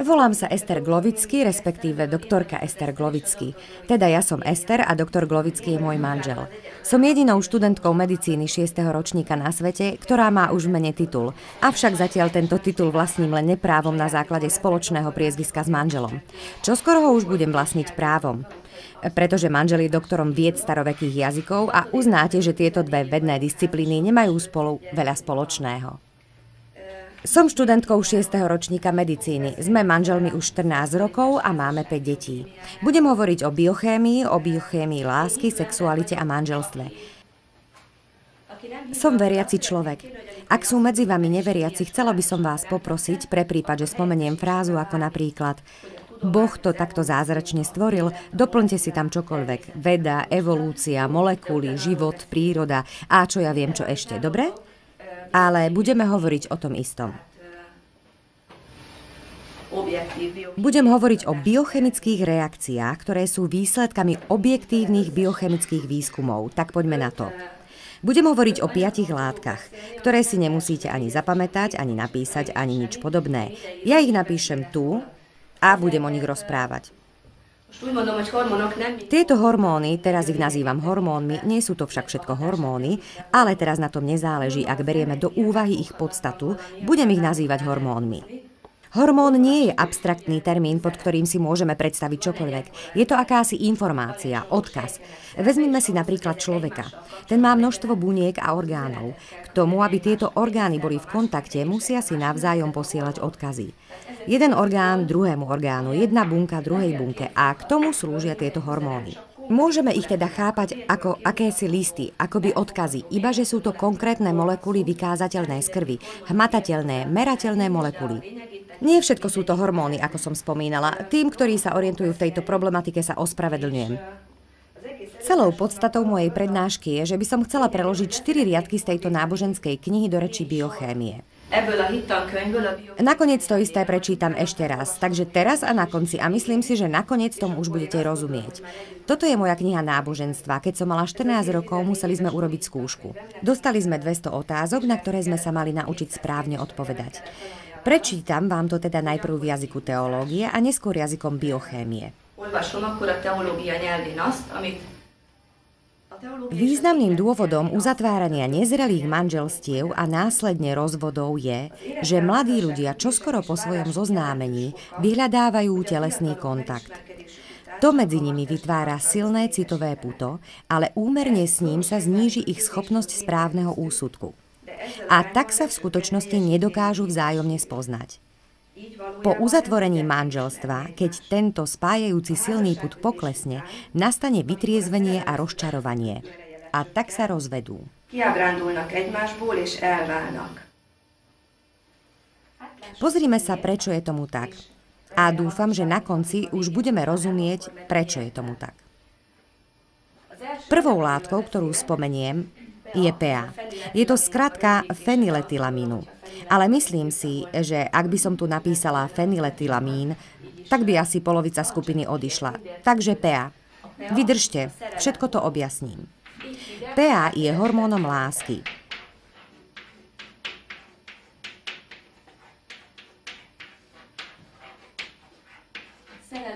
Volám sa Ester Glovický, respektíve doktorka Ester Glovický. Teda ja som Ester a doktor Glovický je môj manžel. Som jedinou študentkou medicíny 6. ročníka na svete, ktorá má už v mene titul. Avšak zatiaľ tento titul vlastním len neprávom na základe spoločného priezviska s manželom. Čoskoro ho už budem vlastniť právom. Pretože manžel je doktorom vied starovekých jazykov a uznáte, že tieto dve vedné disciplíny nemajú spolu veľa spoločného. Som študentkou 6. ročníka medicíny. Sme manželmi už 14 rokov a máme 5 detí. Budem hovoriť o biochémii lásky, sexualite a manželstve. Som veriaci človek. Ak sú medzi vami neveriaci, chcela by som vás poprosiť pre prípad, že spomeniem frázu ako napríklad Boh to takto zázračne stvoril, doplňte si tam čokoľvek. Veda, evolúcia, molekuly, život, príroda a čo ja viem čo ešte, dobre? Ale budeme hovoriť o tom istom. Budem hovoriť o biochemických reakciách, ktoré sú výsledkami objektívnych biochemických výskumov. Tak poďme na to. Budem hovoriť o 5 látkach, ktoré si nemusíte ani zapamätať, ani napísať, ani nič podobné. Ja ich napíšem tu a budem o nich rozprávať. Tieto hormóny, teraz ich nazývam hormónmi, nie sú to však všetko hormóny, ale teraz na tom nezáleží, ak berieme do úvahy ich podstatu, budem ich nazývať hormónmi. Hormón nie je abstraktný termín, pod ktorým si môžeme predstaviť čokoľvek. Je to akási informácia, odkaz. Vezmime si napríklad človeka. Ten má množstvo buniek a orgánov. K tomu, aby tieto orgány boli v kontakte, musia si navzájom posielať odkazy. Jeden orgán druhému orgánu, jedna bunka druhej bunke a k tomu slúžia tieto hormóny. Môžeme ich teda chápať ako akési listy, akoby odkazy, iba že sú to konkrétne molekuly vykázateľné z krvi, hmatateľné, merateľné molekuly. Nie všetko sú to hormóny, ako som spomínala. Tým, ktorí sa orientujú v tejto problematike, sa ospravedlňujem. Celou podstatou mojej prednášky je, že by som chcela preložiť 4 riadky z tejto náboženskej knihy do reči biochémie. Nakoniec to isté prečítam ešte raz, takže teraz a na konci a myslím si, že nakoniec tomu už budete rozumieť. Toto je moja kniha náboženstva. Keď som mala 14 rokov, museli sme urobiť skúšku. Dostali sme 200 otázok, na ktoré sme sa mali naučiť správne odpovedať. Prečítam vám to teda najprv v jazyku teológie a neskôr jazykom biochémie. Významným dôvodom uzatvárania nezrelých manželstiev a následne rozvodov je, že mladí ľudia čoskoro po svojom zoznámení vyhľadávajú telesný kontakt. To medzi nimi vytvára silné citové puto, ale úmerne s ním sa zníži ich schopnosť správneho úsudku. A tak sa v skutočnosti nedokážu vzájomne spoznať. Po uzatvorení manželstva, keď tento spájajúci silný pud poklesne, nastane vytriezvenie a rozčarovanie. A tak sa rozvedú. Pozrime sa, prečo je tomu tak. A dúfam, že na konci už budeme rozumieť, prečo je tomu tak. Prvou látkou, ktorú spomeniem, je PA. Je to skratka fenyletylamínu. Ale myslím si, že ak by som tu napísala fenyletylamín, tak by asi polovica skupiny odišla. Takže PA. Vydržte, všetko to objasním. PA je hormónom lásky.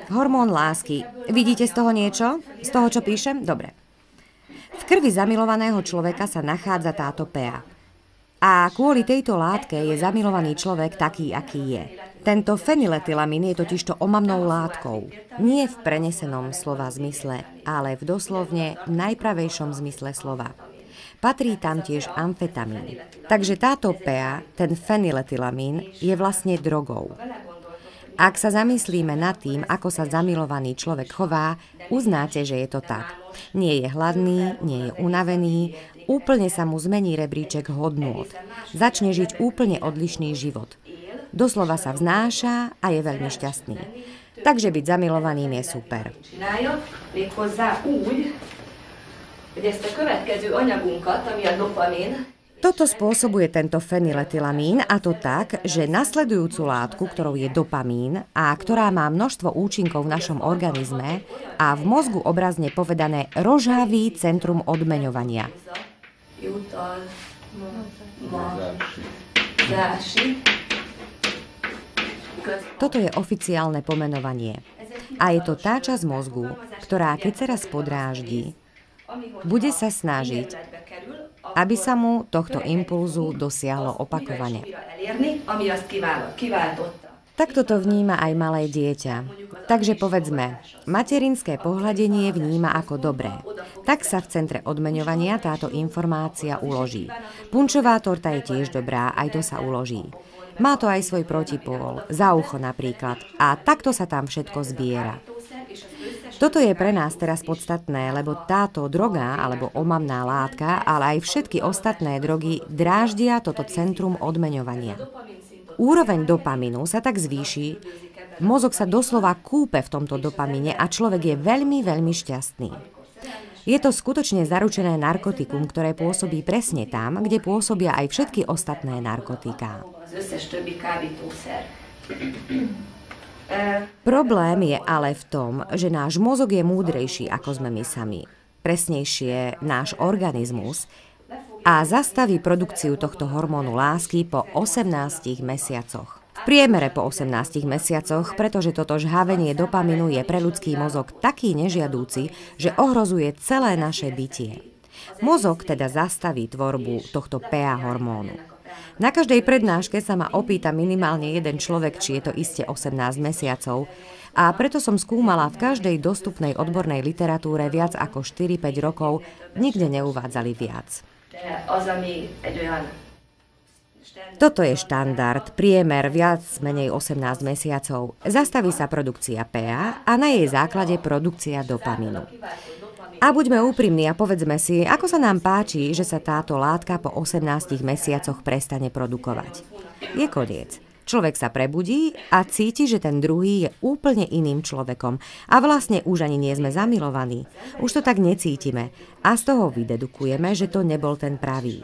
Hormón lásky. Vidíte z toho niečo? Z toho, čo píšem? Dobre. V krvi zamilovaného človeka sa nachádza táto PA. A kvôli tejto látke je zamilovaný človek taký, aký je. Tento fenyletylamín je totižto omamnou látkou. Nie v prenesenom slova zmysle, ale v doslovne najpravejšom zmysle slova. Patrí tam tiež amfetamín. Takže táto PA, ten fenyletylamín, je vlastne drogou. Ak sa zamyslíme nad tým, ako sa zamilovaný človek chová, uznáte, že je to tak. Nie je hladný, nie je unavený, úplne sa mu zmení rebríček hodnôt. Začne žiť úplne odlišný život. Doslova sa vznáša a je veľmi šťastný. Takže byť zamilovaným je super. Toto spôsobuje tento fenyletylamín a to tak, že nasledujúcu látku, ktorou je dopamín a ktorá má množstvo účinkov v našom organizme a v mozgu obrazne povedané rožhaví centrum odmeňovania. Toto je oficiálne pomenovanie. A je to tá časť mozgu, ktorá keď sa raz podráždi, bude sa snažiť, aby sa mu tohto impulzu dosiahlo opakovane. Takto to vníma aj malé dieťa. Takže povedzme, materinské pohľadenie vníma ako dobré. Tak sa v centre odmeňovania táto informácia uloží. Punčová torta je tiež dobrá, aj to sa uloží. Má to aj svoj protipól, za ucho napríklad. A takto sa tam všetko zbiera. Toto je pre nás teraz podstatné, lebo táto droga alebo omamná látka, ale aj všetky ostatné drogy dráždia toto centrum odmeňovania. Úroveň dopamínu sa tak zvýši, mozog sa doslova kúpe v tomto dopamíne a človek je veľmi, veľmi šťastný. Je to skutočne zaručené narkotikum, ktoré pôsobí presne tam, kde pôsobia aj všetky ostatné narkotiká. Problém je ale v tom, že náš mozog je múdrejší, ako sme my sami. Presnejšie, náš organizmus, a zastaví produkciu tohto hormónu lásky po 18 mesiacoch. V priemere po 18 mesiacoch, pretože toto žhavenie dopamínu je pre ľudský mozog taký nežiadúci, že ohrozuje celé naše bytie. Mozog teda zastaví tvorbu tohto PA hormónu. Na každej prednáške sa ma opýta minimálne jeden človek, či je to iste 18 mesiacov, a preto som skúmala v každej dostupnej odbornej literatúre viac ako 4-5 rokov, nikde neuvádzali viac. Toto je štandard, priemer viac menej 18 mesiacov. Zastaví sa produkcia PA a na jej základe produkcia dopamínu. A buďme úprimní a povedzme si, ako sa nám páči, že sa táto látka po 18 mesiacoch prestane produkovať. Je koniec. Človek sa prebudí a cíti, že ten druhý je úplne iným človekom. A vlastne už ani nie sme zamilovaní. Už to tak necítime. A z toho vydedukujeme, že to nebol ten pravý.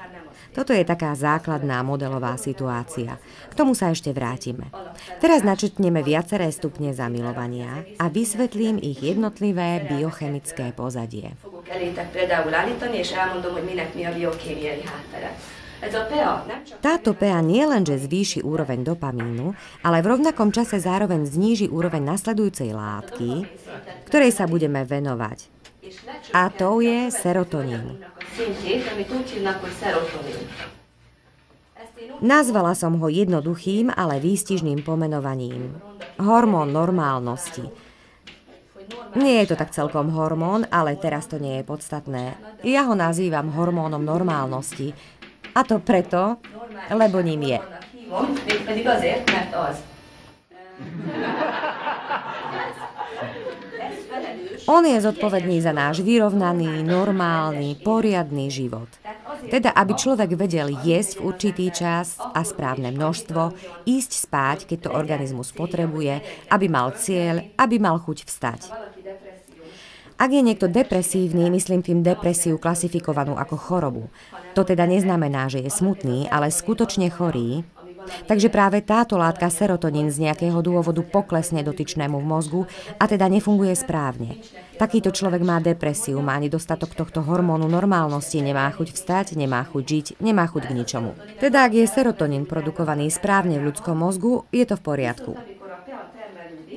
Toto je taká základná modelová situácia. K tomu sa ešte vrátime. Teraz načrtneme viaceré stupne zamilovania a vysvetlím ich jednotlivé biochemické pozadie. Táto PA nie lenže zvýši úroveň dopamínu, ale v rovnakom čase zároveň zníži úroveň nasledujúcej látky, ktorej sa budeme venovať. A to je serotonín. Nazvala som ho jednoduchým, ale výstižným pomenovaním. Hormón normálnosti. Nie je to tak celkom hormón, ale teraz to nie je podstatné. Ja ho nazývam hormónom normálnosti. A to preto, lebo ním je. On je zodpovedný za náš vyrovnaný, normálny, poriadny život. Teda, aby človek vedel jesť v určitý čas a správne množstvo, ísť spať, keď to organizmus potrebuje, aby mal cieľ, aby mal chuť vstať. Ak je niekto depresívny, myslím tým depresiu klasifikovanú ako chorobu. To teda neznamená, že je smutný, ale skutočne chorý. Takže práve táto látka serotonín z nejakého dôvodu poklesne dotyčnému v mozgu a teda nefunguje správne. Takýto človek má depresiu, má nedostatok tohto hormónu normálnosti, nemá chuť vstať, nemá chuť žiť, nemá chuť k ničomu. Teda ak je serotonín produkovaný správne v ľudskom mozgu, je to v poriadku.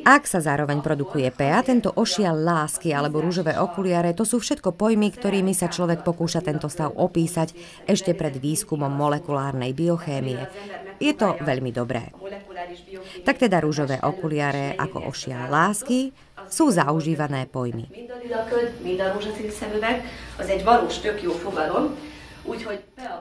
Ak sa zároveň produkuje PA, tento ošial lásky alebo ružové okuliare, to sú všetko pojmy, ktorými sa človek pokúša tento stav opísať ešte pred výskumom molekulárnej biochémie. Je to veľmi dobré. Tak teda ružové okuliare ako ošial lásky sú zaužívané pojmy.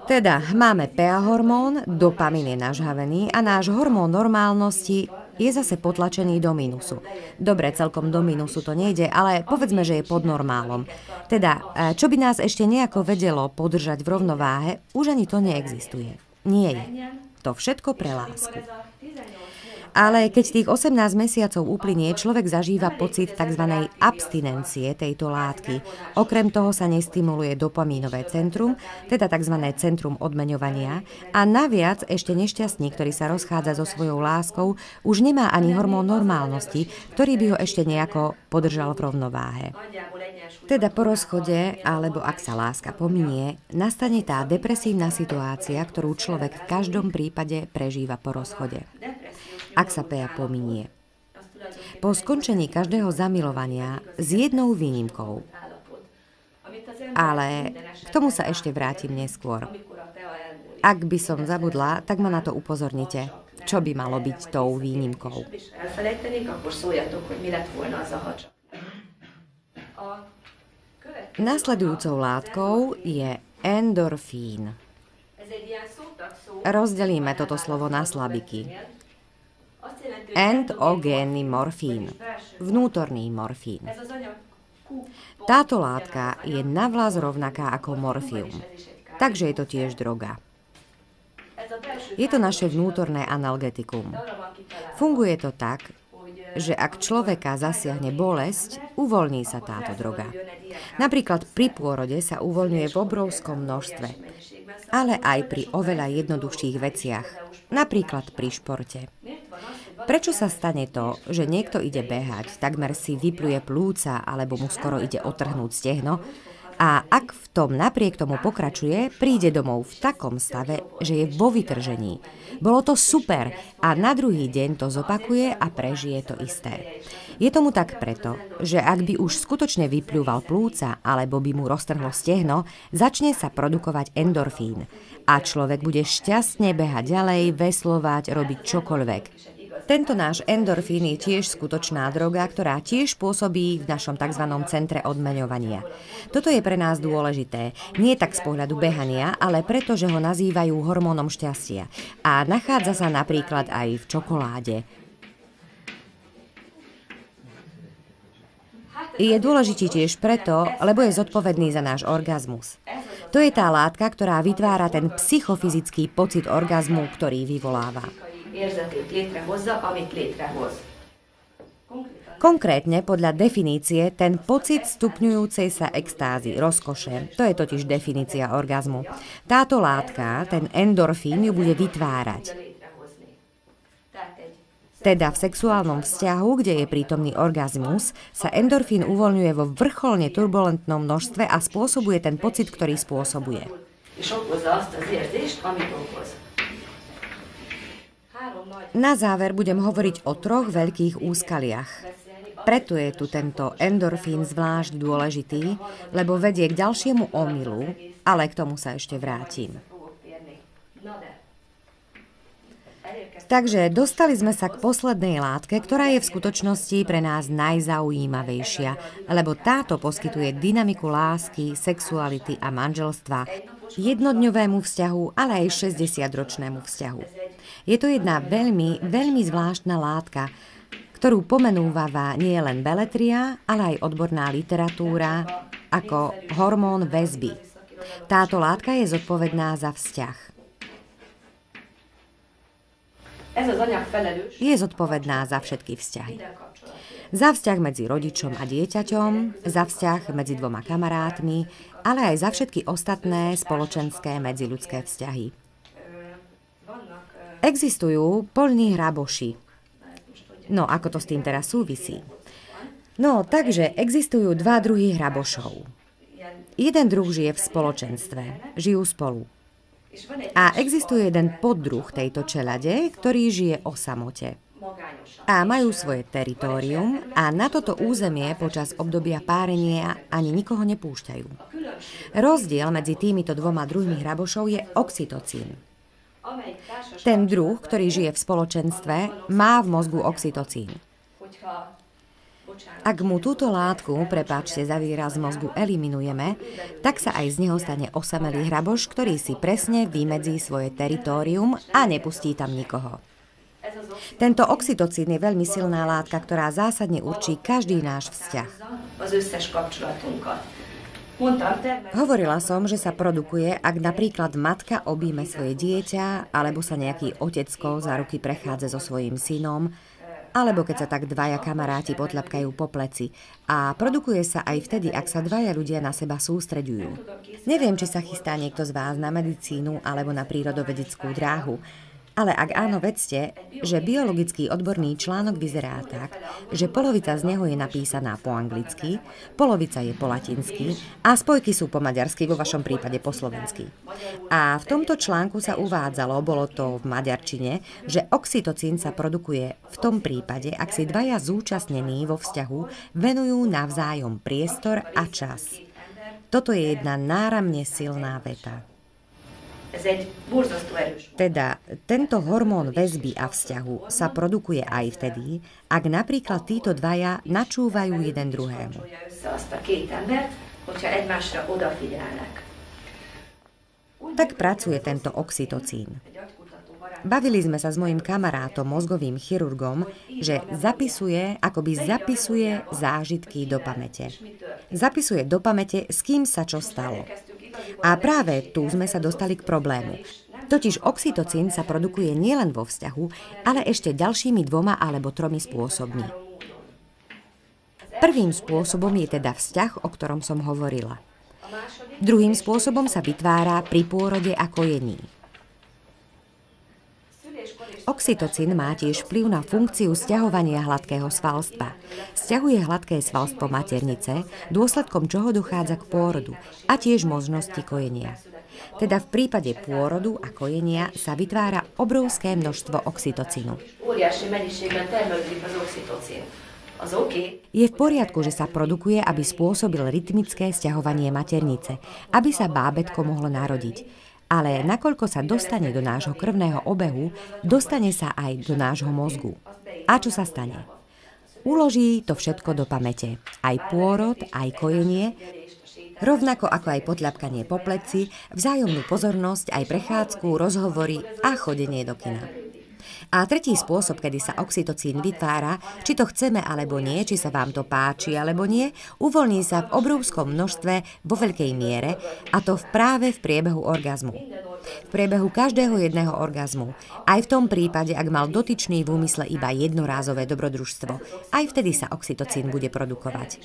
Teda máme PA hormón, dopamín je nažhavený a náš hormón normálnosti je zase potlačený do mínusu. Dobre, celkom do mínusu to nejde, ale povedzme, že je pod normálom. Teda, čo by nás ešte nejako vedelo podržať v rovnováhe, už ani to neexistuje. Nie je. To všetko pre lásku. Ale keď tých 18 mesiacov uplynie, človek zažíva pocit tzv. Abstinencie tejto látky. Okrem toho sa nestimuluje dopamínové centrum, teda tzv. Centrum odmeňovania. A naviac ešte nešťastník, ktorý sa rozchádza so svojou láskou, už nemá ani hormón normálnosti, ktorý by ho ešte nejako podržal v rovnováhe. Teda po rozchode, alebo ak sa láska pominie, nastane tá depresívna situácia, ktorú človek v každom prípade prežíva po rozchode. ak sa Pea pominie. Po skončení každého zamilovania s jednou výnimkou. Ale k tomu sa ešte vrátim neskôr. Ak by som zabudla, tak ma na to upozornite, čo by malo byť tou výnimkou. Nasledujúcou látkou je endorfín. Rozdelíme toto slovo na slabiky. Endogénny morfín, vnútorný morfín. Táto látka je navľaz rovnaká ako morfium, takže je to tiež droga. Je to naše vnútorné analgetikum. Funguje to tak, že ak človeka zasiahne bolesť, uvoľní sa táto droga. Napríklad pri pôrode sa uvoľňuje v obrovskom množstve, ale aj pri oveľa jednoduchších veciach, napríklad pri športe. Prečo sa stane to, že niekto ide behať, takmer si vypluje plúca alebo mu skoro ide otrhnúť stehno a ak v tom napriek tomu pokračuje, príde domov v takom stave, že je vo vytržení. Bolo to super a na druhý deň to zopakuje a prežije to isté. Je tomu tak preto, že ak by už skutočne vypľúval plúca alebo by mu roztrhlo stehno, začne sa produkovať endorfín a človek bude šťastne behať ďalej, veslovať, robiť čokoľvek. Tento náš endorfín je tiež skutočná droga, ktorá tiež pôsobí v našom tzv. Centre odmeňovania. Toto je pre nás dôležité. Nie tak z pohľadu behania, ale preto, že ho nazývajú hormónom šťastia. A nachádza sa napríklad aj v čokoláde. Je dôležitý tiež preto, lebo je zodpovedný za náš orgazmus. To je tá látka, ktorá vytvára ten psychofyzický pocit orgazmu, ktorý vyvoláva. Konkrétne podľa definície ten pocit stupňujúcej sa extázy, rozkoše, to je totiž definícia orgazmu. Táto látka, ten endorfín, ju bude vytvárať. Teda v sexuálnom vzťahu, kde je prítomný orgazmus, sa endorfín uvoľňuje vo vrcholne turbulentnom množstve a spôsobuje ten pocit, ktorý spôsobuje. Na záver budem hovoriť o 3 veľkých úskaliach. Preto je tu tento endorfín zvlášť dôležitý, lebo vedie k ďalšiemu omylu, ale k tomu sa ešte vrátim. Takže dostali sme sa k poslednej látke, ktorá je v skutočnosti pre nás najzaujímavejšia, lebo táto poskytuje dynamiku lásky, sexuality a manželstva, jednodňovému vzťahu, ale aj 60-ročnému vzťahu. Je to jedna veľmi, veľmi zvláštna látka, ktorú pomenúva nie len beletria, ale aj odborná literatúra ako hormón väzby. Táto látka je zodpovedná za vzťah. Je zodpovedná za všetky vzťahy. Za vzťah medzi rodičom a dieťaťom, za vzťah medzi 2 kamarátmi, ale aj za všetky ostatné spoločenské medziľudské vzťahy. Existujú poľní hraboši. No, ako to s tým teraz súvisí? No, takže existujú 2 druhy hrabošov. Jeden druh žije v spoločenstve, žijú spolu. A existuje jeden poddruh tejto čelade, ktorý žije o samote. A majú svoje teritórium a na toto územie počas obdobia párenia ani nikoho nepúšťajú. Rozdiel medzi týmito 2 druhmi hrabošov je oxytocín. Ten druh, ktorý žije v spoločenstve, má v mozgu oxytocín. Ak mu túto látku, prepáčte za výraz, mozgu eliminujeme, tak sa aj z neho stane osamelý hraboš, ktorý si presne vymedzí svoje teritórium a nepustí tam nikoho. Tento oxytocín je veľmi silná látka, ktorá zásadne určí každý náš vzťah. Hovorila som, že sa produkuje, ak napríklad matka objíme svoje dieťa, alebo sa nejaký otecko za ruky prechádza so svojím synom, alebo keď sa tak 2 kamaráti potľapkajú po pleci. A produkuje sa aj vtedy, ak sa 2 ľudia na seba sústreďujú. Neviem, či sa chystá niekto z vás na medicínu alebo na prírodovedeckú dráhu. Ale ak áno, vedzte, že biologický odborný článok vyzerá tak, že polovica z neho je napísaná po anglicky, polovica je po latinsky a spojky sú po maďarsky, vo vašom prípade po slovensky. A v tomto článku sa uvádzalo, bolo to v maďarčine, že oxytocín sa produkuje v tom prípade, ak si dvaja zúčastnení vo vzťahu venujú navzájom priestor a čas. Toto je jedna náramne silná veta. Teda tento hormón väzby a vzťahu sa produkuje aj vtedy, ak napríklad títo dvaja načúvajú jeden druhému. Tak pracuje tento oxytocín. Bavili sme sa s mojím kamarátom, mozgovým chirurgom, že zapisuje zážitky do pamäte. Zapisuje do pamäte, s kým sa čo stalo. A práve tu sme sa dostali k problému. Totiž oxytocín sa produkuje nielen vo vzťahu, ale ešte ďalšími 2 alebo 3 spôsobmi. Prvým spôsobom je teda vzťah, o ktorom som hovorila. Druhým spôsobom sa vytvára pri pôrode a kojení. Oxytocín má tiež vplyv na funkciu sťahovania hladkého svalstva. Sťahuje hladké svalstvo maternice, dôsledkom čoho dochádza k pôrodu a tiež možnosti kojenia. Teda v prípade pôrodu a kojenia sa vytvára obrovské množstvo oxytocínu. Je v poriadku, že sa produkuje, aby spôsobil rytmické sťahovanie maternice, aby sa bábätko mohlo narodiť. Ale nakoľko sa dostane do nášho krvného obehu, dostane sa aj do nášho mozgu. A čo sa stane? Uloží to všetko do pamäte. Aj pôrod, aj kojenie, rovnako ako aj potľapkanie po pleci, vzájomnú pozornosť, aj prechádzku, rozhovory a chodenie do kina. A tretí spôsob, kedy sa oxytocín vytvára, či to chceme alebo nie, či sa vám to páči alebo nie, uvoľní sa v obrovskom množstve vo veľkej miere, a to práve v priebehu orgazmu. V priebehu každého jedného orgazmu. Aj v tom prípade, ak mal dotyčný v úmysle iba jednorázové dobrodružstvo, aj vtedy sa oxytocín bude produkovať.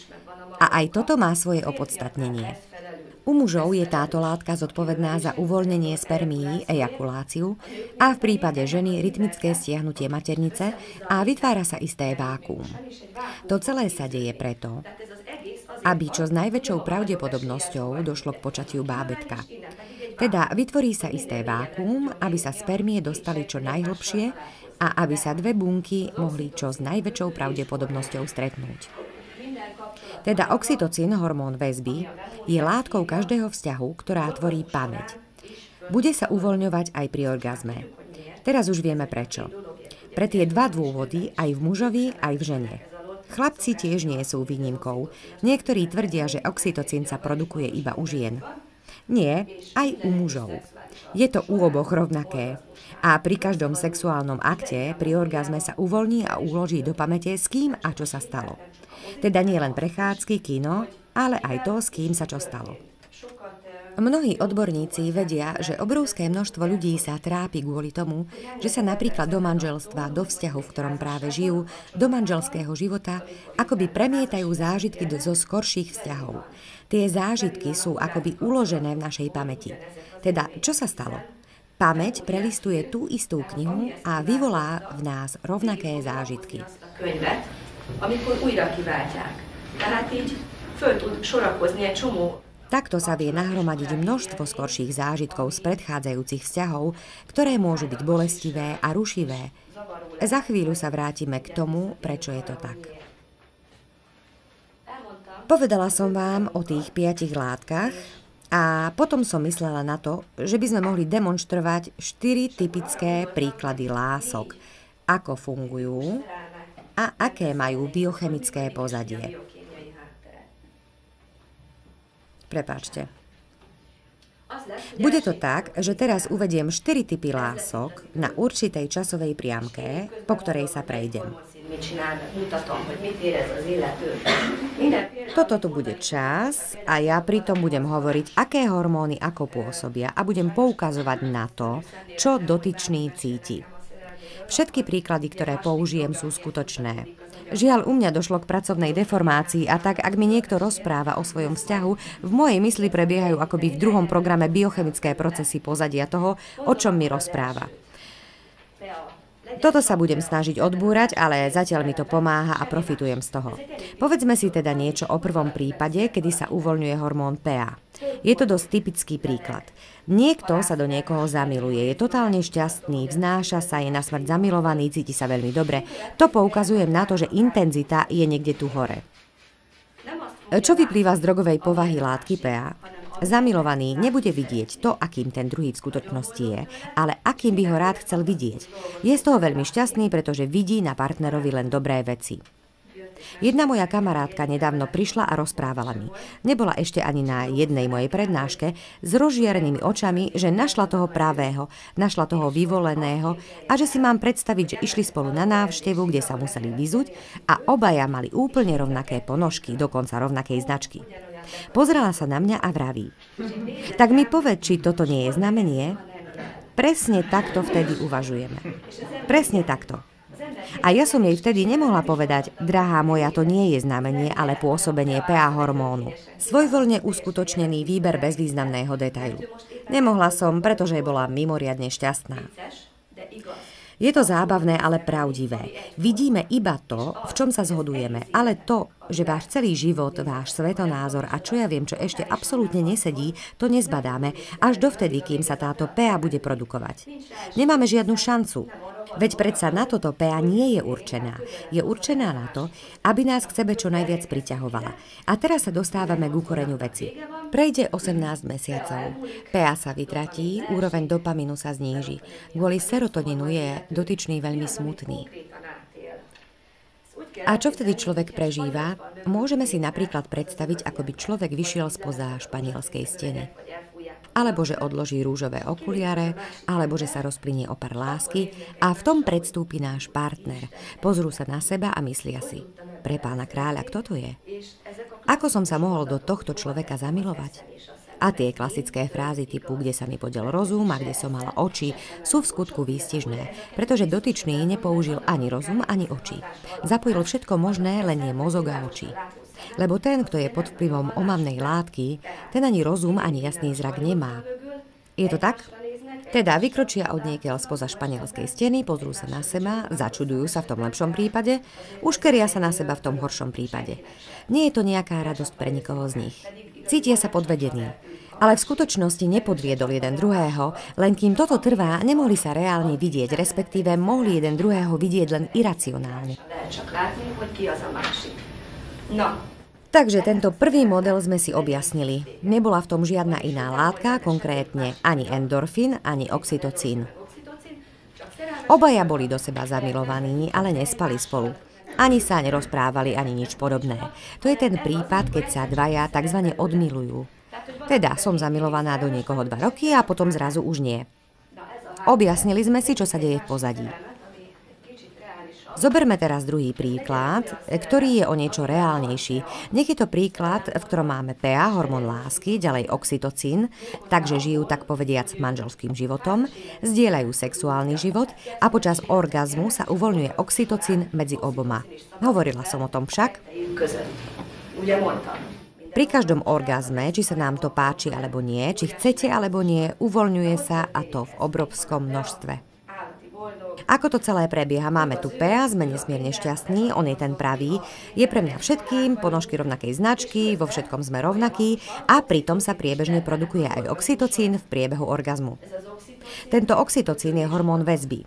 A aj toto má svoje opodstatnenie. U mužov je táto látka zodpovedná za uvoľnenie spermií, ejakuláciu, a v prípade ženy rytmické stiahnutie maternice a vytvára sa isté vákuum. To celé sa deje preto, aby čo s najväčšou pravdepodobnosťou došlo k počatiu bábätka. Teda vytvorí sa isté vákuum, aby sa spermie dostali čo najhlbšie a aby sa 2 bunky mohli čo s najväčšou pravdepodobnosťou stretnúť. Teda oxytocín, hormón väzby, je látkou každého vzťahu, ktorá tvorí pamäť. Bude sa uvoľňovať aj pri orgazme. Teraz už vieme prečo. Pre tie 2 dôvody aj v mužovi, aj v žene. Chlapci tiež nie sú výnimkou. Niektorí tvrdia, že oxytocín sa produkuje iba u žien. Nie, aj u mužov. Je to u oboch rovnaké. A pri každom sexuálnom akte, pri orgazme sa uvoľní a uloží do pamäte, s kým a čo sa stalo. Teda nie len prechádzky, kino, ale aj to, s kým sa čo stalo. Mnohí odborníci vedia, že obrovské množstvo ľudí sa trápi kvôli tomu, že sa napríklad do manželstva, do vzťahu, v ktorom práve žijú, do manželského života, akoby premietajú zážitky zo skorších vzťahov. Tie zážitky sú akoby uložené v našej pamäti. Teda, čo sa stalo? Pamäť prelistuje tú istú knihu a vyvolá v nás rovnaké zážitky. Amikor újra kiváltják. Tehát így föl tud sorakozni egy csomó. Takto sa vie nahromadiť množstvo skorších zážitkov z predchádzajúcich vzťahov, ktoré môžu byť bolestivé a rušivé. Za chvíľu sa vrátime k tomu, prečo je to tak. Povedala som vám o tých 5 látkach a potom som myslela na to, že by sme mohli demonštrovať 4 typické príklady lások, ako fungujú a aké majú biochemické pozadie. Prepáčte. Bude to tak, že teraz uvediem 4 typy lások na určitej časovej priamke, po ktorej sa prejdem. Toto tu bude čas a ja pritom budem hovoriť, aké hormóny ako pôsobia a budem poukazovať na to, čo dotyčný cíti. Všetky príklady, ktoré použijem, sú skutočné. Žiaľ, u mňa došlo k pracovnej deformácii a tak, ak mi niekto rozpráva o svojom vzťahu, v mojej mysli prebiehajú akoby v druhom programe biochemické procesy pozadia toho, o čom mi rozpráva. Toto sa budem snažiť odbúrať, ale zatiaľ mi to pomáha a profitujem z toho. Povedzme si teda niečo o prvom prípade, kedy sa uvoľňuje hormón PA. Je to dosť typický príklad. Niekto sa do niekoho zamiluje, je totálne šťastný, vznáša sa, je na smrť zamilovaný, cíti sa veľmi dobre. To poukazujem na to, že intenzita je niekde tu hore. Čo vyplýva z drogovej povahy látky PA? Zamilovaný nebude vidieť to, akým ten druhý v skutočnosti je, ale akým by ho rád chcel vidieť. Je z toho veľmi šťastný, pretože vidí na partnerovi len dobré veci. Jedna moja kamarátka nedávno prišla a rozprávala mi. Nebola ešte ani na jednej mojej prednáške s rozžiarenými očami, že našla toho pravého, našla toho vyvoleného a že si mám predstaviť, že išli spolu na návštevu, kde sa museli vyzuť a obaja mali úplne rovnaké ponožky, dokonca rovnakej značky. Pozrela sa na mňa a vraví: tak mi povedz, či toto nie je znamenie? Presne takto vtedy uvažujeme. Presne takto. A ja som jej vtedy nemohla povedať: drahá moja, to nie je znamenie, ale pôsobenie PA hormónu. Svojvoľne uskutočnený výber bezvýznamného detailu. Nemohla som, pretože bola mimoriadne šťastná. Je to zábavné, ale pravdivé. Vidíme iba to, v čom sa zhodujeme, ale to, že váš celý život, váš svetonázor a čo ja viem, čo ešte absolútne nesedí, to nezbadáme až dovtedy, kým sa táto PA bude produkovať. Nemáme žiadnu šancu. Veď predsa na toto PA nie je určená. Je určená na to, aby nás k sebe čo najviac priťahovala. A teraz sa dostávame k koreňu veci. Prejde 18 mesiacov. PA sa vytratí, úroveň dopamínu sa zníži. Kvôli serotoninu je dotyčný veľmi smutný. A čo vtedy človek prežíva? Môžeme si napríklad predstaviť, ako by človek vyšiel spoza španielskej steny. Alebo že odloží rúžové okuliare, alebo že sa rozplynie opar lásky a v tom predstúpi náš partner. Pozrú sa na seba a myslia si: pre pána kráľa, kto to je? Ako som sa mohol do tohto človeka zamilovať? A tie klasické frázy typu kde sa mi podiel rozum a kde som mala oči sú v skutku výstižné, pretože dotyčný nepoužil ani rozum, ani oči. Zapojil všetko možné, len nie mozog a oči. Lebo ten, kto je pod vplyvom omamnej látky, ten ani rozum, ani jasný zrak nemá. Je to tak? Teda vykročia od niekiaľ spoza španielskej steny, pozrú sa na seba, začudujú sa v tom lepšom prípade, uškeria sa na seba v tom horšom prípade. Nie je to nejaká radosť pre nikoho z nich. Cítia sa podvedení. Ale v skutočnosti nepodviedol jeden druhého, len kým toto trvá, nemohli sa reálne vidieť, respektíve mohli jeden druhého vidieť len iracionálne. Takže tento prvý model sme si objasnili. Nebola v tom žiadna iná látka, konkrétne ani endorfín, ani oxytocín. Obaja boli do seba zamilovaní, ale nespali spolu. Ani sa nerozprávali, ani nič podobné. To je ten prípad, keď sa dvaja tzv. Odmilujú. Teda som zamilovaná do niekoho 2 roky a potom zrazu už nie. Objasnili sme si, čo sa deje v pozadí. Zoberme teraz druhý príklad, ktorý je o niečo reálnejší. Nech je to príklad, v ktorom máme PA, hormón lásky, ďalej oxytocín, takže žijú tak povediac manželským životom, zdieľajú sexuálny život a počas orgazmu sa uvoľňuje oxytocín medzi oboma. Hovorila som o tom však. Pri každom orgazme, či sa nám to páči alebo nie, či chcete alebo nie, uvoľňuje sa, a to v obrovskom množstve. Ako to celé prebieha? Máme tu PA, sme nesmierne šťastní, on je ten pravý, je pre mňa všetkým, ponožky rovnakej značky, vo všetkom sme rovnakí a pritom sa priebežne produkuje aj oxytocín v priebehu orgazmu. Tento oxytocín je hormón väzby.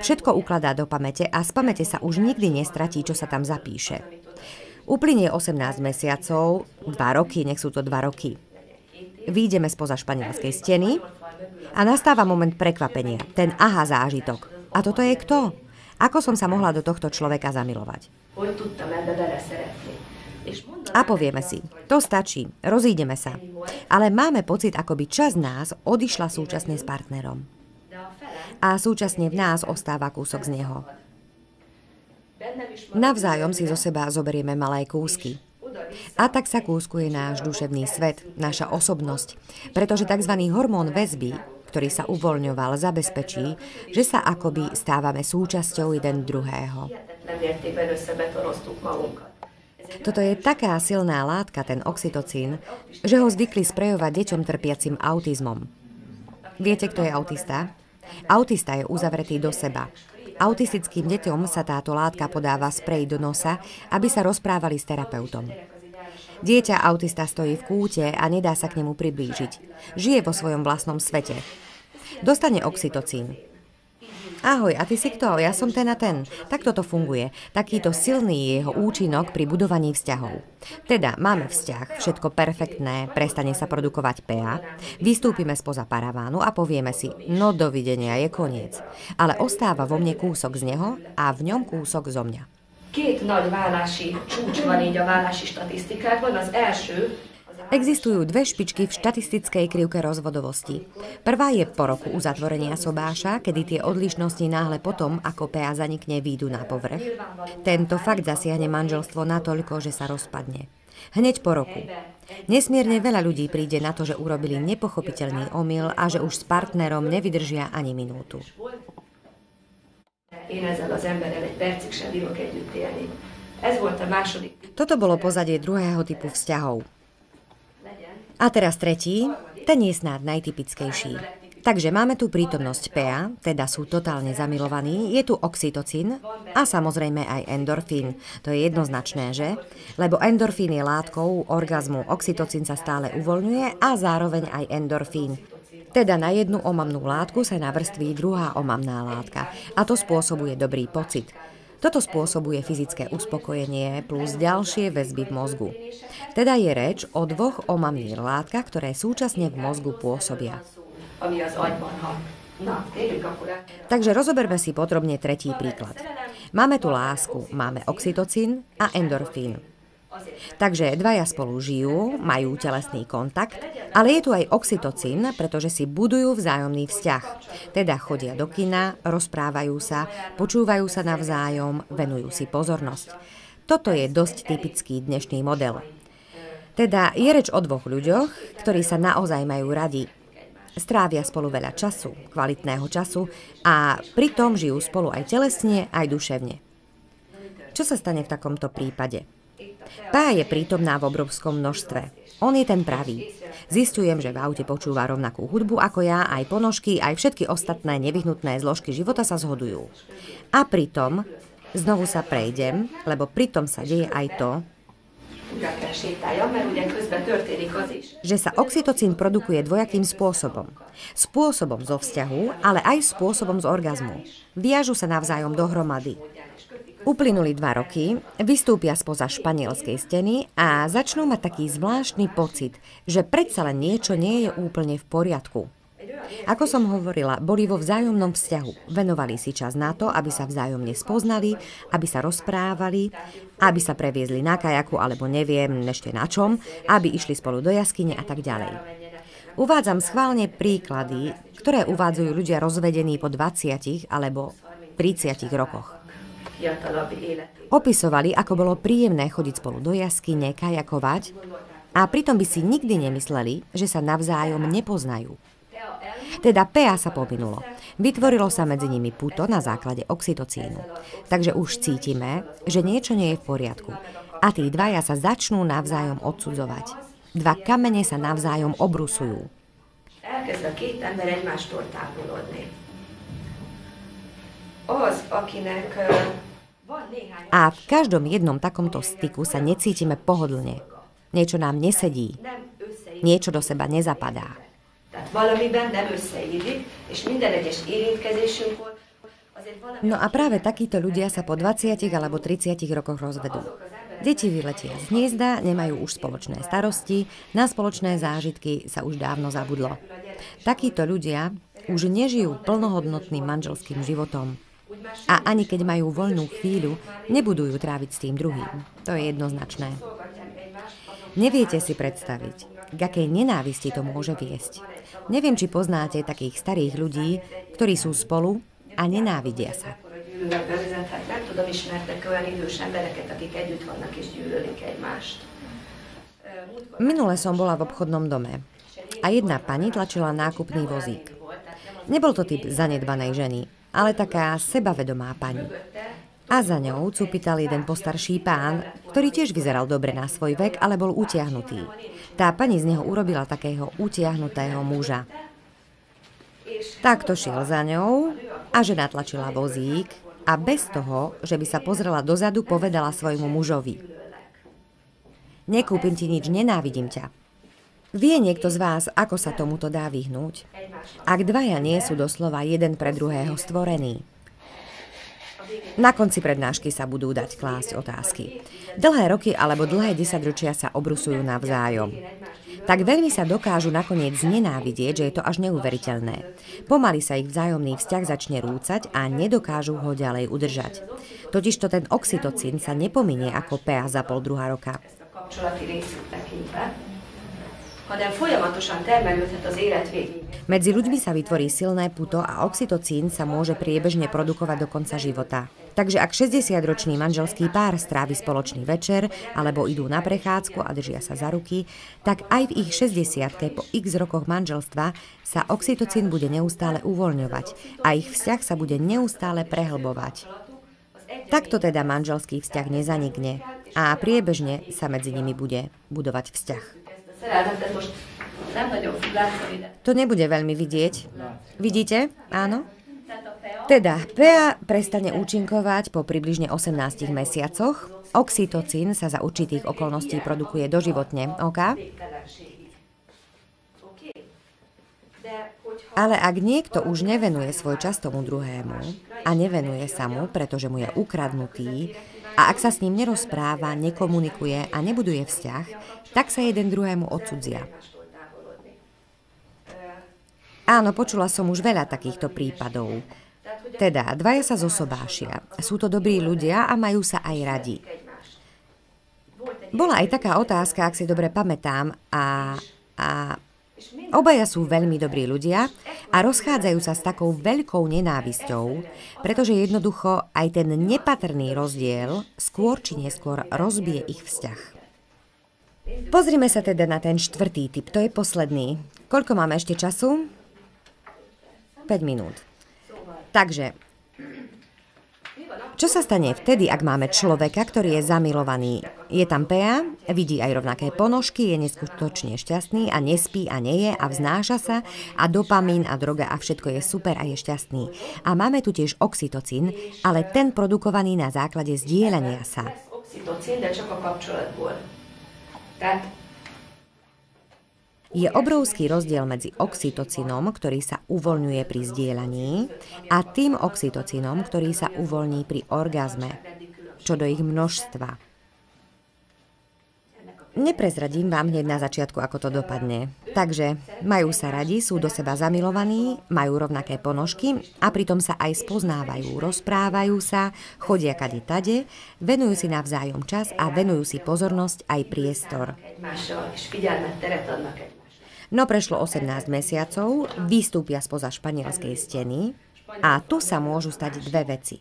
Všetko ukladá do pamäte a z pamäte sa už nikdy nestratí, čo sa tam zapíše. Uplynie 18 mesiacov, 2 roky, nech sú to 2 roky. Výjdeme spoza španielskej steny a nastáva moment prekvapenia, ten aha zážitok. A toto je kto? Ako som sa mohla do tohto človeka zamilovať? A povieme si, to stačí, rozídeme sa. Ale máme pocit, ako by časť nás odišla súčasne s partnerom. A súčasne v nás ostáva kúsok z neho. Navzájom si zo seba zoberieme malé kúsky. A tak sa kúskuje náš duševný svet, naša osobnosť, pretože tzv. Hormón väzby, ktorý sa uvoľňoval, zabezpečí, že sa akoby stávame súčasťou jeden druhého. Toto je taká silná látka, ten oxytocín, že ho zvykli sprejovať deťom trpiacim autizmom. Viete, kto je autista? Autista je uzavretý do seba. Autistickým deťom sa táto látka podáva sprej do nosa, aby sa rozprávali s terapeutom. Dieťa autista stojí v kúte a nedá sa k nemu priblížiť. Žije vo svojom vlastnom svete. Dostane oxytocín. Ahoj, a ty si kto? Ja som ten a ten. Takto to funguje. Takýto silný je jeho účinok pri budovaní vzťahov. Teda máme vzťah, všetko perfektné, prestane sa produkovať PA, vystúpime spoza paravánu a povieme si, no dovidenia, je koniec. Ale ostáva vo mne kúsok z neho a v ňom kúsok zo mňa. Két nagy vállási csúcs van így a vállási statisztikákban. Az első... Existujú dve špičky v štatistickej krivke rozvodovosti. Prvá je po roku uzatvorenia sobáša, kedy tie odlišnosti náhle potom, ako PA zanikne, výjdu na povrch. Tento fakt zasiahne manželstvo natoľko, že sa rozpadne. Hneď po roku. Nesmierne veľa ľudí príde na to, že urobili nepochopiteľný omyl a že už s partnerom nevydržia ani minútu. Toto bolo pozadie druhého typu vzťahov. A teraz tretí, ten je snáď najtypickejší. Takže máme tu prítomnosť PA, teda sú totálne zamilovaní, je tu oxytocín a samozrejme aj endorfín. To je jednoznačné, že? Lebo endorfín je látkou orgazmu, oxytocín sa stále uvoľňuje a zároveň aj endorfín. Teda na jednu omamnú látku sa navrství druhá omamná látka a to spôsobuje dobrý pocit. Toto spôsobuje fyzické uspokojenie plus ďalšie väzby v mozgu. Teda je reč o dvoch omamných látkach, ktoré súčasne v mozgu pôsobia. Takže rozoberme si podrobne tretí príklad. Máme tu lásku, máme oxytocín a endorfín. Takže dvaja spolu žijú, majú telesný kontakt, ale je tu aj oxytocín, pretože si budujú vzájomný vzťah. Teda chodia do kina, rozprávajú sa, počúvajú sa navzájom, venujú si pozornosť. Toto je dosť typický dnešný model. Teda je reč o dvoch ľuďoch, ktorí sa naozaj majú radi. Strávia spolu veľa času, kvalitného času a pritom žijú spolu aj telesne, aj duševne. Čo sa stane v takomto prípade? PA je prítomná v obrovskom množstve. On je ten pravý. Zistujem, že v aute počúva rovnakú hudbu ako ja, aj ponožky, aj všetky ostatné nevyhnutné zložky života sa zhodujú. A pritom, znovu sa prejdem, lebo pritom sa deje aj to, že sa oxytocín produkuje dvojakým spôsobom. Spôsobom zo vzťahu, ale aj spôsobom z orgazmu. Viažu sa navzájom dohromady. Uplynuli 2 roky, vystúpia spoza španielskej steny a začnú mať taký zvláštny pocit, že predsa len niečo nie je úplne v poriadku. Ako som hovorila, boli vo vzájomnom vzťahu. Venovali si čas na to, aby sa vzájomne spoznali, aby sa rozprávali, aby sa previezli na kajaku alebo neviem ešte na čom, aby išli spolu do jaskyne a tak ďalej. Uvádzam schválne príklady, ktoré uvádzajú ľudia rozvedení po 20 alebo 30 rokoch. Opisovali, ako bolo príjemné chodiť spolu do jaskyne, kajakovať a pritom by si nikdy nemysleli, že sa navzájom nepoznajú. Teda PA sa pominulo. Vytvorilo sa medzi nimi puto na základe oxytocínu. Takže už cítime, že niečo nie je v poriadku. A tí dvaja sa začnú navzájom odsudzovať. 2 kamene sa navzájom obrusujú. A v každom jednom takomto styku sa necítime pohodlne. Niečo nám nesedí. Niečo do seba nezapadá. No a práve takíto ľudia sa po 20 alebo 30 rokoch rozvedú. Deti vyletia z hniezda, nemajú už spoločné starosti, na spoločné zážitky sa už dávno zabudlo. Takíto ľudia už nežijú plnohodnotným manželským životom. A ani keď majú voľnú chvíľu, nebudú ju tráviť s tým druhým. To je jednoznačné. Neviete si predstaviť, k akej nenávisti to môže viesť. Neviem, či poznáte takých starých ľudí, ktorí sú spolu a nenávidia sa. Minule som bola v obchodnom dome a jedna pani tlačila nákupný vozík. Nebol to typ zanedbanej ženy, ale taká sebavedomá pani. A za ňou cupital jeden postarší pán, ktorý tiež vyzeral dobre na svoj vek, ale bol utiahnutý. Tá pani z neho urobila takého utiahnutého muža. Takto šiel za ňou a žena tlačila vozík a bez toho, že by sa pozrela dozadu, povedala svojmu mužovi: nekúpim ti nič, nenávidím ťa. Vie niekto z vás, ako sa tomuto dá vyhnúť? Ak dvaja nie sú doslova jeden pre druhého stvorení. Na konci prednášky sa budú dať klásť otázky. Dlhé roky alebo dlhé desaťročia sa obrusujú navzájom. Tak veľmi sa dokážu nakoniec znenávidieť, že je to až neuveriteľné. Pomaly sa ich vzájomný vzťah začne rúcať a nedokážu ho ďalej udržať. Totižto ten oxytocín sa nepominie ako PEA za pol druhá roka. Medzi ľuďmi sa vytvorí silné puto a oxytocín sa môže priebežne produkovať do konca života. Takže ak 60-ročný manželský pár strávi spoločný večer alebo idú na prechádzku a držia sa za ruky, tak aj v ich 60-ke po x rokoch manželstva sa oxytocín bude neustále uvoľňovať a ich vzťah sa bude neustále prehlbovať. Takto teda manželský vzťah nezanikne a priebežne sa medzi nimi bude budovať vzťah. To nebude veľmi vidieť. Vidíte? Áno? Teda PEA prestane účinkovať po približne 18 mesiacoch. Oxytocín sa za určitých okolností produkuje doživotne. OK? Ale ak niekto už nevenuje svoj čas tomu druhému a nevenuje sa mu, pretože mu je ukradnutý, a ak sa s ním nerozpráva, nekomunikuje a nebuduje vzťah, tak sa jeden druhému odcudzia. Áno, počula som už veľa takýchto prípadov. Teda, dvaja sa zosobášia. Sú to dobrí ľudia a majú sa aj radi. Bola aj taká otázka, ak si dobre pamätám, a obaja sú veľmi dobrí ľudia a rozchádzajú sa s takou veľkou nenávisťou, pretože jednoducho aj ten nepatrný rozdiel skôr či neskôr rozbije ich vzťah. Pozrime sa teda na ten štvrtý typ, to je posledný. Koľko máme ešte času? 5 minút. Takže, čo sa stane vtedy, ak máme človeka, ktorý je zamilovaný? Je tam PEA, vidí aj rovnaké ponožky, je neskutočne šťastný a nespí a neje a vznáša sa a dopamín a droga a všetko je super a je šťastný. A máme tu tiež oxytocín, ale ten produkovaný na základe zdieľania sa. Je obrovský rozdiel medzi oxytocínom, ktorý sa uvoľňuje pri zdieľaní, a tým oxytocínom, ktorý sa uvoľní pri orgazme, čo do ich množstva. Neprezradím vám hneď na začiatku, ako to dopadne. Takže majú sa radi, sú do seba zamilovaní, majú rovnaké ponožky a pritom sa aj spoznávajú, rozprávajú sa, chodia kade tade, venujú si navzájom čas a venujú si pozornosť aj priestor. No prešlo 18 mesiacov, vystúpia spoza španielskej steny a tu sa môžu stať dve veci.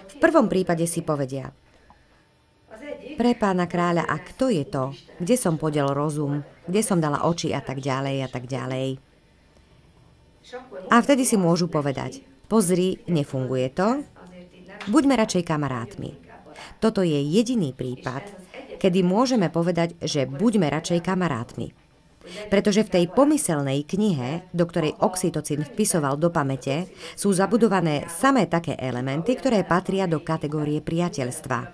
V prvom prípade si povedia: pre pána kráľa, a kto je to? Kde som podiel rozum? Kde som dala oči a tak ďalej a tak ďalej? A vtedy si môžu povedať: pozri, nefunguje to, buďme radšej kamarátmi. Toto je jediný prípad, kedy môžeme povedať, že buďme radšej kamarátmi. Pretože v tej pomyselnej knihe, do ktorej oxytocín vpisoval do pamäte, sú zabudované samé také elementy, ktoré patria do kategórie priateľstva.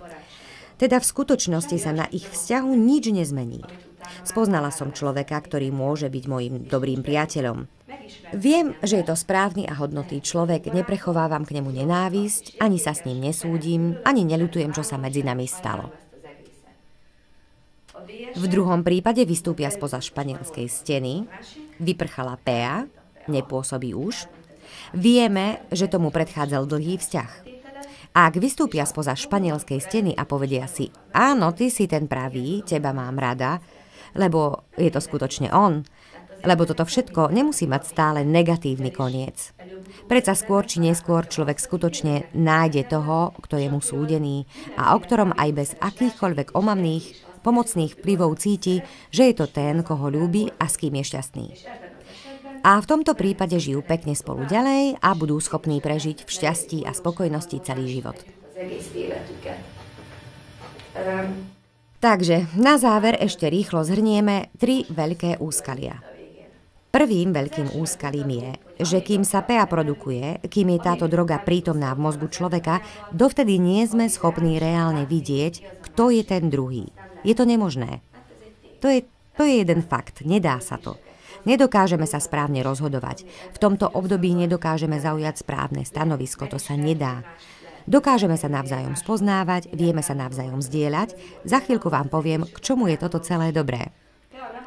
Teda v skutočnosti sa na ich vzťahu nič nezmení. Spoznala som človeka, ktorý môže byť mojím dobrým priateľom. Viem, že je to správny a hodnotný človek, neprechovávam k nemu nenávisť, ani sa s ním nesúdim, ani neľutujem, čo sa medzi nami stalo. V druhom prípade vystúpia spoza španielskej steny, vyprchala PEA, nepôsobí už. Vieme, že tomu predchádzal dlhý vzťah. A ak vystúpia spoza španielskej steny a povedia si: áno, ty si ten pravý, teba mám rada, lebo je to skutočne on, lebo toto všetko nemusí mať stále negatívny koniec. Predsa skôr či neskôr človek skutočne nájde toho, kto je mu súdený a o ktorom aj bez akýchkoľvek omamných, pomocných vplyvov cíti, že je to ten, koho ľúbi a s kým je šťastný. A v tomto prípade žijú pekne spolu ďalej a budú schopní prežiť v šťastí a spokojnosti celý život. Takže na záver ešte rýchlo zhrnieme 3 veľké úskalia. Prvým veľkým úskalím je, že kým sa PEA produkuje, kým je táto droga prítomná v mozgu človeka, dovtedy nie sme schopní reálne vidieť, kto je ten druhý. Je to nemožné. To je jeden fakt, nedá sa to. Nedokážeme sa správne rozhodovať. V tomto období nedokážeme zaujať správne stanovisko, to sa nedá. Dokážeme sa navzájom spoznávať, vieme sa navzájom zdieľať. Za chvíľku vám poviem, k čomu je toto celé dobré.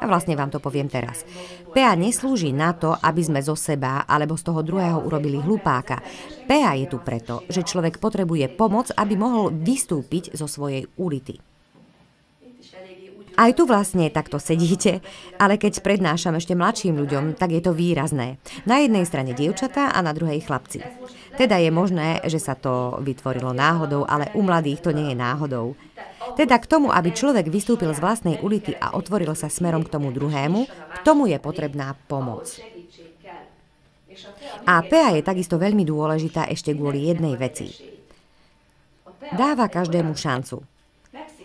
A vlastne vám to poviem teraz. PEA neslúži na to, aby sme zo seba alebo z toho druhého urobili hlupáka. PEA je tu preto, že človek potrebuje pomoc, aby mohol vystúpiť zo svojej ulity. Aj tu vlastne takto sedíte, ale keď prednášam ešte mladším ľuďom, tak je to výrazné. Na jednej strane dievčatá a na druhej chlapci. Teda je možné, že sa to vytvorilo náhodou, ale u mladých to nie je náhodou. Teda k tomu, aby človek vystúpil z vlastnej ulity a otvoril sa smerom k tomu druhému, k tomu je potrebná pomoc. A PEA je takisto veľmi dôležitá ešte kvôli jednej veci. Dáva každému šancu.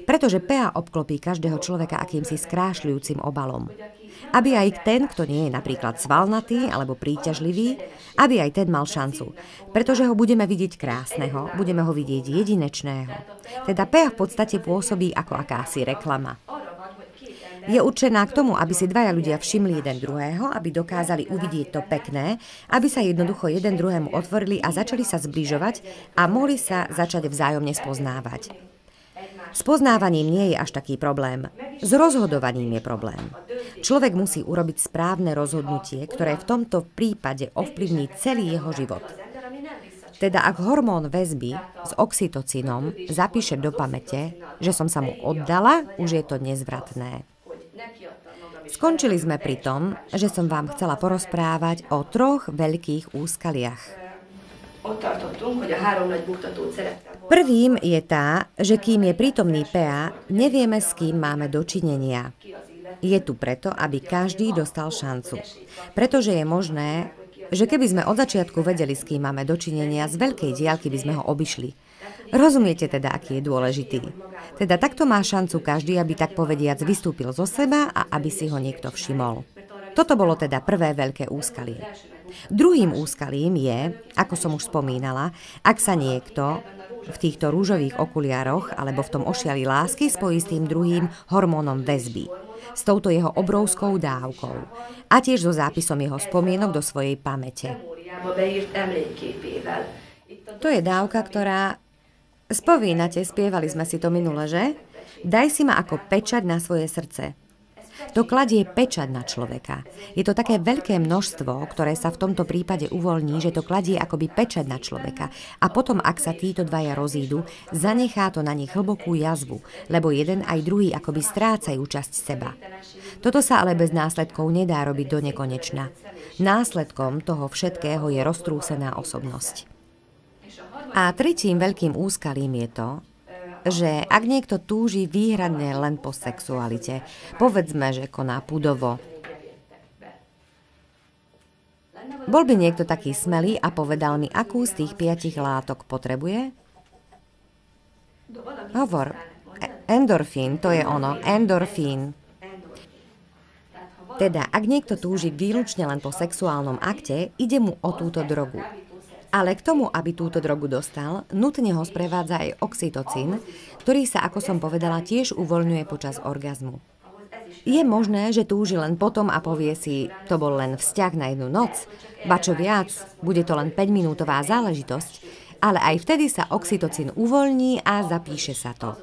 Pretože PEA obklopí každého človeka akýmsi skrášľujúcim obalom. Aby aj ten, kto nie je napríklad svalnatý alebo príťažlivý, aby aj ten mal šancu. Pretože ho budeme vidieť krásneho, budeme ho vidieť jedinečného. Teda PEA v podstate pôsobí ako akási reklama. Je určená k tomu, aby si dvaja ľudia všimli jeden druhého, aby dokázali uvidieť to pekné, aby sa jednoducho jeden druhému otvorili a začali sa zbližovať a mohli sa začať vzájomne spoznávať. S poznávaním nie je až taký problém. S rozhodovaním je problém. Človek musí urobiť správne rozhodnutie, ktoré v tomto prípade ovplyvní celý jeho život. Teda ak hormón väzby s oxytocinom zapíše do pamäte, že som sa mu oddala, už je to nezvratné. Skončili sme pri tom, že som vám chcela porozprávať o 3 veľkých úskaliach. Prvým je tá, že kým je prítomný PEA, nevieme, s kým máme dočinenia. Je tu preto, aby každý dostal šancu. Pretože je možné, že keby sme od začiatku vedeli, s kým máme dočinenia, z veľkej diaľky by sme ho obišli. Rozumiete teda, aký je dôležitý. Teda takto má šancu každý, aby tak povediac vystúpil zo seba a aby si ho niekto všimol. Toto bolo teda prvé veľké úskalie. Druhým úskalím je, ako som už spomínala, ak sa niekto v týchto rúžových okuliároch alebo v tom ošiali lásky spojí s tým druhým hormónom väzby, s touto jeho obrovskou dávkou a tiež so zápisom jeho spomienok do svojej pamäte. To je dávka, ktorá... Spomínate, spievali sme si to minule, že? Daj si ma ako pečať na svoje srdce. To kladie pečať na človeka. Je to také veľké množstvo, ktoré sa v tomto prípade uvoľní, že to kladie akoby pečať na človeka. A potom, ak sa títo dvaja rozídu, zanechá to na nich hlbokú jazvu, lebo jeden aj druhý akoby strácajú časť seba. Toto sa ale bez následkov nedá robiť do nekonečna. Následkom toho všetkého je roztrúsená osobnosť. A tretím veľkým úskalím je to, že ak niekto túži výhradne len po sexualite, povedzme, že koná pudovo. Bol by niekto taký smelý a povedal mi, akú z tých 5 látok potrebuje? Hovor. Endorfín, to je ono, endorfín. Teda, ak niekto túži výlučne len po sexuálnom akte, ide mu o túto drogu. Ale k tomu, aby túto drogu dostal, nutne ho sprevádza aj oxytocín, ktorý sa, ako som povedala, tiež uvoľňuje počas orgazmu. Je možné, že túži len potom a povie si, to bol len vzťah na jednu noc, ba čo viac, bude to len 5-minútová záležitosť, ale aj vtedy sa oxytocín uvoľní a zapíše sa to.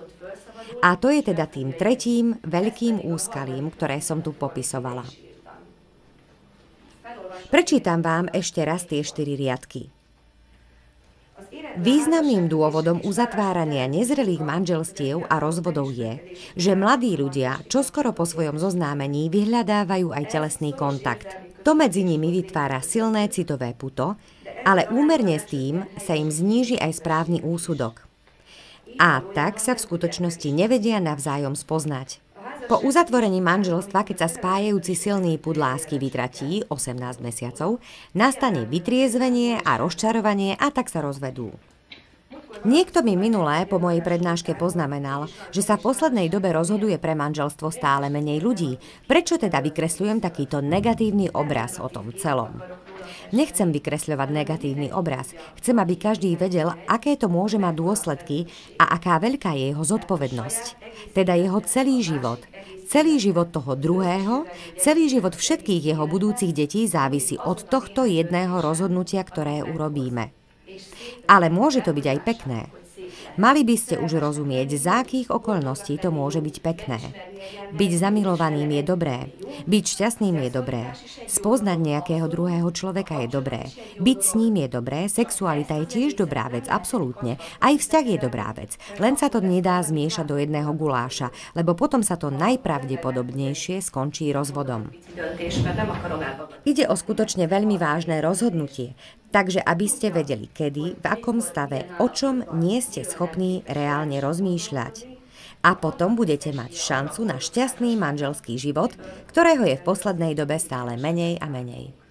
A to je teda tým tretím veľkým úskalím, ktoré som tu popisovala. Prečítam vám ešte raz tie 4 riadky. Významným dôvodom uzatvárania nezrelých manželstiev a rozvodov je, že mladí ľudia čoskoro po svojom zoznámení vyhľadávajú aj telesný kontakt. To medzi nimi vytvára silné citové puto, ale úmerne s tým sa im zníži aj správny úsudok. A tak sa v skutočnosti nevedia navzájom spoznať. Po uzatvorení manželstva, keď sa spájajúci silný pud lásky vytratí 18 mesiacov, nastane vytriezvenie a rozčarovanie a tak sa rozvedú. Niekto mi minulé po mojej prednáške poznamenal, že sa v poslednej dobe rozhoduje pre manželstvo stále menej ľudí. Prečo teda vykresľujem takýto negatívny obraz o tom celom? Nechcem vykresľovať negatívny obraz. Chcem, aby každý vedel, aké to môže mať dôsledky a aká veľká je jeho zodpovednosť. Teda jeho celý život. Celý život toho druhého, celý život všetkých jeho budúcich detí závisí od tohto jedného rozhodnutia, ktoré urobíme. Ale môže to byť aj pekné. Mali by ste už rozumieť, za akých okolností to môže byť pekné. Byť zamilovaným je dobré. Byť šťastným je dobré. Spoznať nejakého druhého človeka je dobré. Byť s ním je dobré. Sexualita je tiež dobrá vec, absolútne. Aj vzťah je dobrá vec. Len sa to nedá zmiešať do jedného guláša, lebo potom sa to najpravdepodobnejšie skončí rozvodom. Ide o skutočne veľmi vážne rozhodnutie. Takže aby ste vedeli, kedy, v akom stave, o čom nie ste schopní reálne rozmýšľať. A potom budete mať šancu na šťastný manželský život, ktorého je v poslednej dobe stále menej a menej.